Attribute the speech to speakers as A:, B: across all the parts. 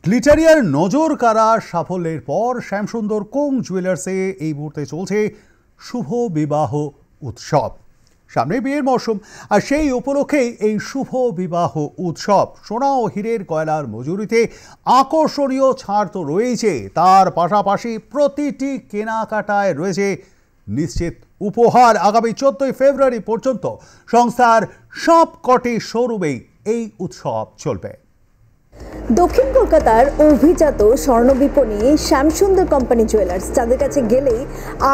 A: গ্লিটারিয়ার নজর কাড়া সাফল্যের পর শ্যামসুন্দর কোং জুয়েলার্সে এই মুহূর্তে চলছে শুভ বিবাহ উৎসব। সামনে বিয়ের মৌসুম, আর সেই উপলক্ষেই এই শুভ বিবাহ উৎসব। সোনা ও হীরের গয়নার মজুরিতে আকর্ষণীয় ছাড় তো রয়েছে, তার পাশাপাশি প্রতিটি কেনাকাটায় রয়েছে নিশ্চিত উপহার। আগামী 14 ফেব্রুয়ারি পর্যন্ত সংস্থার সবকটি শোরুমেই এই উৎসব চলবে।
B: দক্ষিণ কলকাতার অভিজাত স্বর্ণ বিপণী শ্যামসুন্দর কোম্পানি জুয়েলার্স, যাদের কাছে গেলেই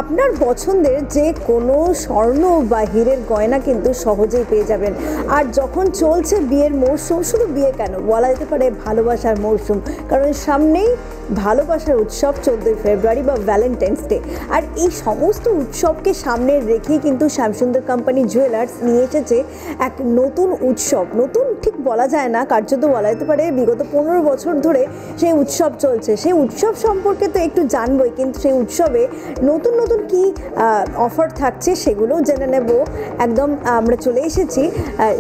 B: আপনার পছন্দের যে কোনো স্বর্ণ বা হীরের গয়না কিন্তু সহজেই পেয়ে যাবেন। আর যখন চলছে বিয়ের মরশুম, শুধু বিয়ে কেন, বলা যেতে পারে ভালোবাসার মরশুম, কারণ সামনেই ভালোবাসার উৎসব 14 ফেব্রুয়ারি বা ভ্যালেন্টাইন্স ডে। আর এই সমস্ত উৎসবকে সামনে রেখেই কিন্তু শ্যামসুন্দর কোম্পানি জুয়েলার্স নিয়ে এসেছে এক নতুন উৎসব। নতুন ঠিক বলা যায় না, কার্যত বলা যেতে পারে বিগত 15 বছর ধরে সেই উৎসব চলছে। সেই উৎসব সম্পর্কে তো একটু জানবই, কিন্তু সেই উৎসবে নতুন নতুন কি অফার থাকছে সেগুলোও জেনে নেব। একদম আমরা চলে এসেছি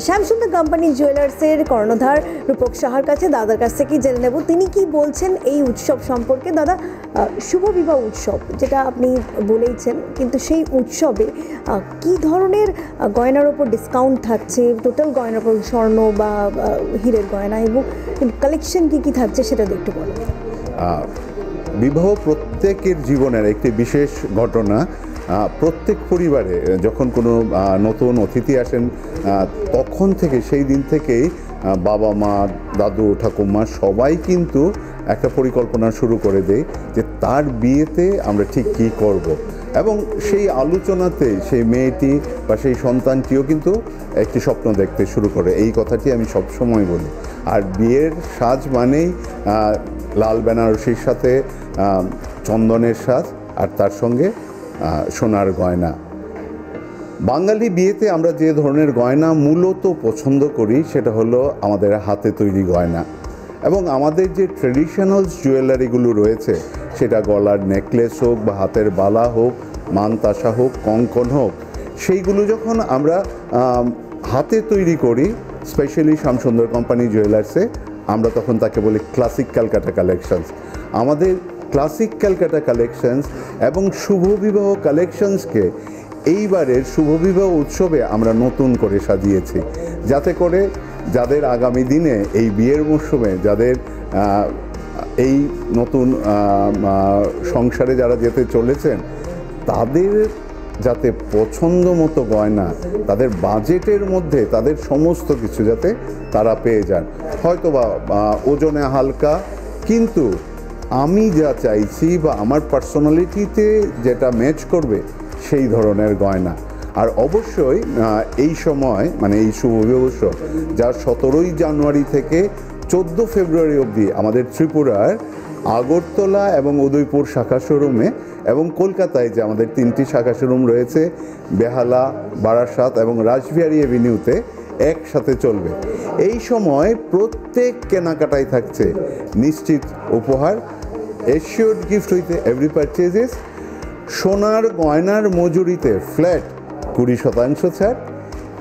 B: শ্যামসুন্দর কোম্পানি জুয়েলার্সের কর্ণধার রূপক সাহার কাছে। দাদার কাছ থেকেই জেনে নেব তিনি কি বলছেন এই উৎসব সম্পর্কে। দাদা, শুভ বিবাহ উৎসব যেটা আপনি বলেইছেন, কিন্তু সেই উৎসবে কি ধরনের গয়নার ওপর ডিসকাউন্ট থাকছে, টোটাল গয়নার ওপর স্বর্ণ বা হীরের গয়না, এবং কালেকশন কি থাকছে সেটা একটু বলুন।
C: বিবাহ প্রত্যেকের জীবনের একটি বিশেষ ঘটনা। প্রত্যেক পরিবারে যখন কোনো নতুন অতিথি আসেন, তখন থেকে সেই দিন থেকেই বাবা মা, দাদু, ঠাকুমা সবাই কিন্তু একটা পরিকল্পনা শুরু করে দেয় যে তার বিয়েতে আমরা ঠিক কী করব। এবং সেই আলোচনাতে সেই মেয়েটি বা সেই সন্তানটিও কিন্তু একটি স্বপ্ন দেখতে শুরু করে। এই কথাটি আমি সবসময় বলি। আর বিয়ের সাজ মানেই লাল বেনারসির সাথে চন্দনের সাজ, আর তার সঙ্গে সোনার গয়না। বাঙালি বিয়েতে আমরা যে ধরনের গয়না মূলত পছন্দ করি সেটা হলো আমাদের হাতে তৈরি গয়না। এবং আমাদের যে ট্রেডিশনাল জুয়েলারিগুলো রয়েছে, সেটা গলার নেকলেস হোক বা হাতের বালা হোক, মানতাসা হোক, কঙ্কন হোক, সেইগুলো যখন আমরা হাতে তৈরি করি, স্পেশালি শ্যামসুন্দর কোম্পানি জুয়েলার্সে, আমরা তখন তাকে বলি ক্লাসিক ক্যালকাটা কালেকশনস। আমাদের ক্লাসিক ক্যালকাটা কালেকশনস এবং শুভ বিবাহ কালেকশনসকে এইবারের শুভ বিবাহ উৎসবে আমরা নতুন করে সাজিয়েছি, যাতে করে যাদের আগামী দিনে এই বিয়ের মরশুমে, যাদের এই নতুন সংসারে যারা যেতে চলেছেন, তাদের যাতে পছন্দ মতো গয়না, তাদের বাজেটের মধ্যে তাদের সমস্ত কিছু যাতে তারা পেয়ে যান। হয়তো বা ওজনে হালকা, কিন্তু আমি যা চাইছি বা আমার পার্সোনালিটিতে যেটা ম্যাচ করবে সেই ধরনের গয়না। আর অবশ্যই এই সময়, মানে এই শুভ বিবাহ উৎসব, যা 17 জানুয়ারি থেকে 14 ফেব্রুয়ারি অবধি আমাদের ত্রিপুরার আগরতলা এবং উদয়পুর শাখা শোরুমে, এবং কলকাতায় যে আমাদের 3টি শাখা শোরুম রয়েছে, বেহালা, বারাসাত এবং রাসবিহারী এভিনিউতে, একসাথে চলবে। এই সময় প্রত্যেক কেনাকাটায় থাকছে নিশ্চিত উপহার, এশিওর্ড গিফট উইথ এভরি পারচেজেস। সোনার গয়নার মজুরিতে ফ্ল্যাট 20% ছাড়,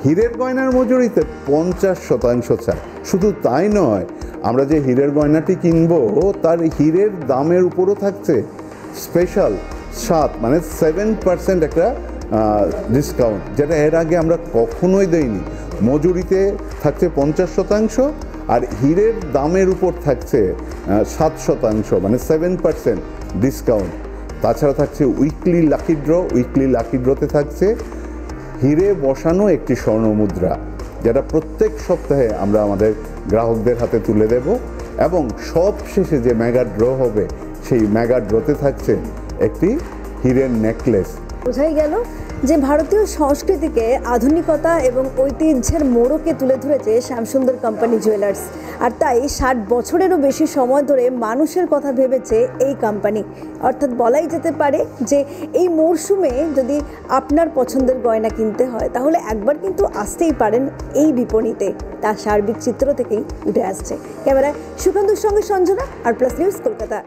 C: হীরের গয়নার মজুরিতে 50% ছাড়। শুধু তাই নয়, আমরা যে হীরের গয়নাটি কিনবো তার হীরের দামের উপরও থাকছে স্পেশাল 7% একটা ডিসকাউন্ট, যেটা এর আগে আমরা কখনোই দেইনি। মজুরিতে থাকছে 50%, আর হীরের দামের উপর থাকছে 7%, 7% ডিসকাউন্ট। তাছাড়া থাকছে উইকলি লাকি ড্রতে থাকছে হীরে বসানো একটি স্বর্ণ মুদ্রা, যেটা প্রত্যেক সপ্তাহে আমরা আমাদের গ্রাহকদের হাতে তুলে দেব। এবং সব শেষে যে মেগা ড্র হবে, সেই মেগা ড্রতে থাকছে একটি হীরের নেকলেস।
B: বোঝাই গেল যে ভারতীয় সংস্কৃতিকে আধুনিকতা এবং ঐতিহ্যের মোড়কে তুলে ধরেছে শ্যামসুন্দর কোম্পানি জুয়েলার্স। আর তাই 60 বছরেরও বেশি সময় ধরে মানুষের কথা ভেবেছে এই কোম্পানি। অর্থাৎ বলাই যেতে পারে যে এই মরশুমে যদি আপনার পছন্দের গয়না কিনতে হয়, তাহলে একবার কিন্তু আসতেই পারেন এই বিপণীতে। তার সার্বিক চিত্র থেকেই উঠে আসছে। ক্যামেরায় সুকান্তর সঙ্গে সঞ্জনা, আর প্লাস নিউজ, কলকাতা।